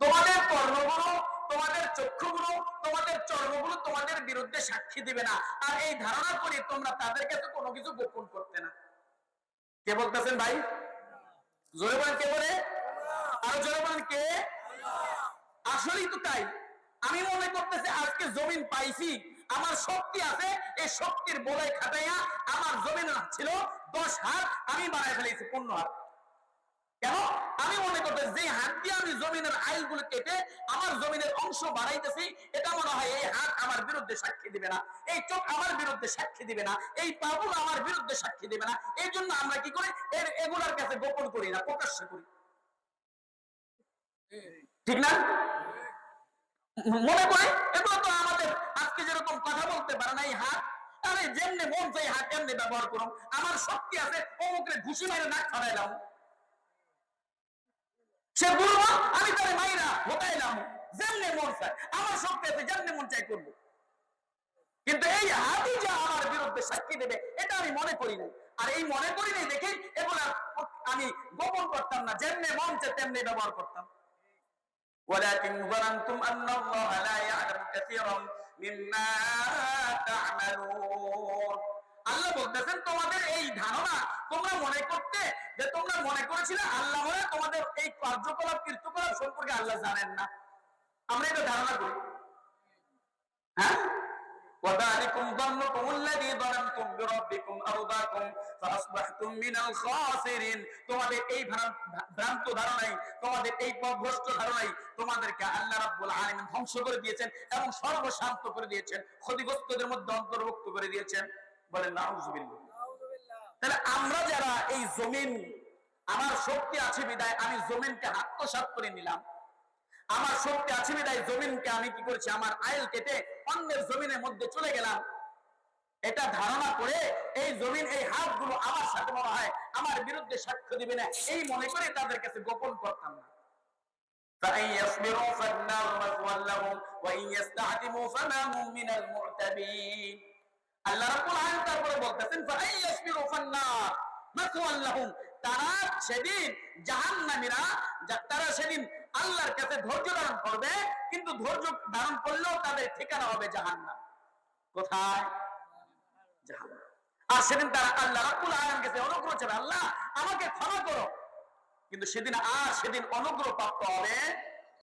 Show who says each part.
Speaker 1: তোমাদের কর্মগুলো, তোমাদের চক্ষুগুলো, তোমাদের চর্মগুলো তোমাদের বিরুদ্ধে সাক্ষী দিবে না। আর এই ধারণা করি তোমরা তাদের কাছে কোনো কিছু গোপন করতে না। কে বলতেছেন ভাই? জোরে বলেন কে বলে? আরো জোরে বলেন কে? আসলেই তো তাই। আমি মনে করতেছি আজকে জমিন পাইছি, আমার শক্তি আছে, এই শক্তির বলাই খাটাইয়া আমার জমিন ছিল 10 হাত, আমি বানায় ফেলেছি 15 হাত। কেন? আমি মনে করতেছি যে হাত দিয়ে আমি জমিনের আইলগুলো কেটে আমার জমিনের অংশ বাড়াইতেছি, এটা মনে হয় এই হাত আমার বিরুদ্ধে সাক্ষী দিবে না, এই চোখ আমার বিরুদ্ধে সাক্ষী দিবে না, এই পাগুলো আমার বিরুদ্ধে সাক্ষী দিবে না। এই জন্য আমরা কি করি, এগুলার কাছে গোপন করি না, প্রকাশ্য করি। ঠিক না? মনে করে এগুলো তো আমাদের আজকে যেরকম কথা বলতে পারে না এই হাত, আরে যেমনি মন চাই হাত এমনি ব্যবহার করুন। আমার শক্তি আছে, অমুকের ঘুষি মেরে নাক ফাটাইলাম, সে বলবো আমি তারে মাইরা হটাইলাম, যেমনি মন চাই, আমার শক্তি আছে, যেমনি মন চাই করবো। কিন্তু এই হাতই যে আমার বিরুদ্ধে সাক্ষী দেবে, এটা আমি মনে করি নাই। আর এই মনে করি নাই দেখেই এগুলা আমি গোপন করতাম না, যেমনি মন চাই তেমনি ব্যবহার করতাম। ولكن ظننتم أن الله لا يعلم كثيرا مما تعملون। আল্লাহ বলতেছেন তোমাদের এই ধারণা, তোমরা মনে করতে যে তোমরা মনে করেছিলে আল্লাহ মনে তোমাদের এই কার্যকলাপ কীর্তিকলাপ সম্পর্কে আল্লাহ জানেন না। আমরা এটা ধারণা করি। হ্যাঁ, وذلكم ظنكم الذي ظننتم بربكم أرداكم فأصبحتم من الخاسرين। তোমাদের এই ভ্রান্ত ধারণাই, তোমাদের এই পথভ্রষ্ট ধারণাই তোমাদেরকে আল্লাহ রাব্বুল আলামিন ধ্বংস করে দিয়েছেন এবং সর্বশান্ত করে দিয়েছেন, ক্ষতিগ্রস্তদের মধ্যে অন্তর্ভুক্ত করে দিয়েছেন। বলেন নাউযুবিল্লাহ। তাহলে আমরা যারা এই জমিন, আমার শক্তি আছে বিদায় আমি জমিনকে আত্মসাৎ করে নিলাম, আমার শক্তি আছে বিদায় জমিনকে আমি কি করেছি, আমার আইল কেটে অন্যের জমিনের মধ্যে চলে গেলাম, এটা ধারণা করে এই জমিন এই হাতগুলো আমার সাথে মনে হয় আমার বিরুদ্ধে সাক্ষ্য দিবে না, এই মনে করে তাদের কাছে গোপন করতাম না। فإن يصبروا فالنار مثوى لهم وإن يستعتبوا فما هم من المعتبين। আল্লাহ রাব্বুল আলামিন তারপরে বলতেছেন فإن يصبروا فالنار مثوى لهم। তারা সেদিন জাহান্নামীরা, তারা সেদিন আল্লাহর কাছে ধৈর্য ধারণ করবে, কিন্তু ধৈর্য ধারণ করলেও তাদের ঠিকানা হবে জাহান্নাম। কোথায়? জাহান্নাম। আর সেদিন তারা আল্লাহ রাব্বুল আলামিনের কাছে অনুগ্রহ চাইবে, আল্লাহ আমাকে ক্ষমা করো, কিন্তু সেদিন অনুগ্রহ প্রাপ্ত হবে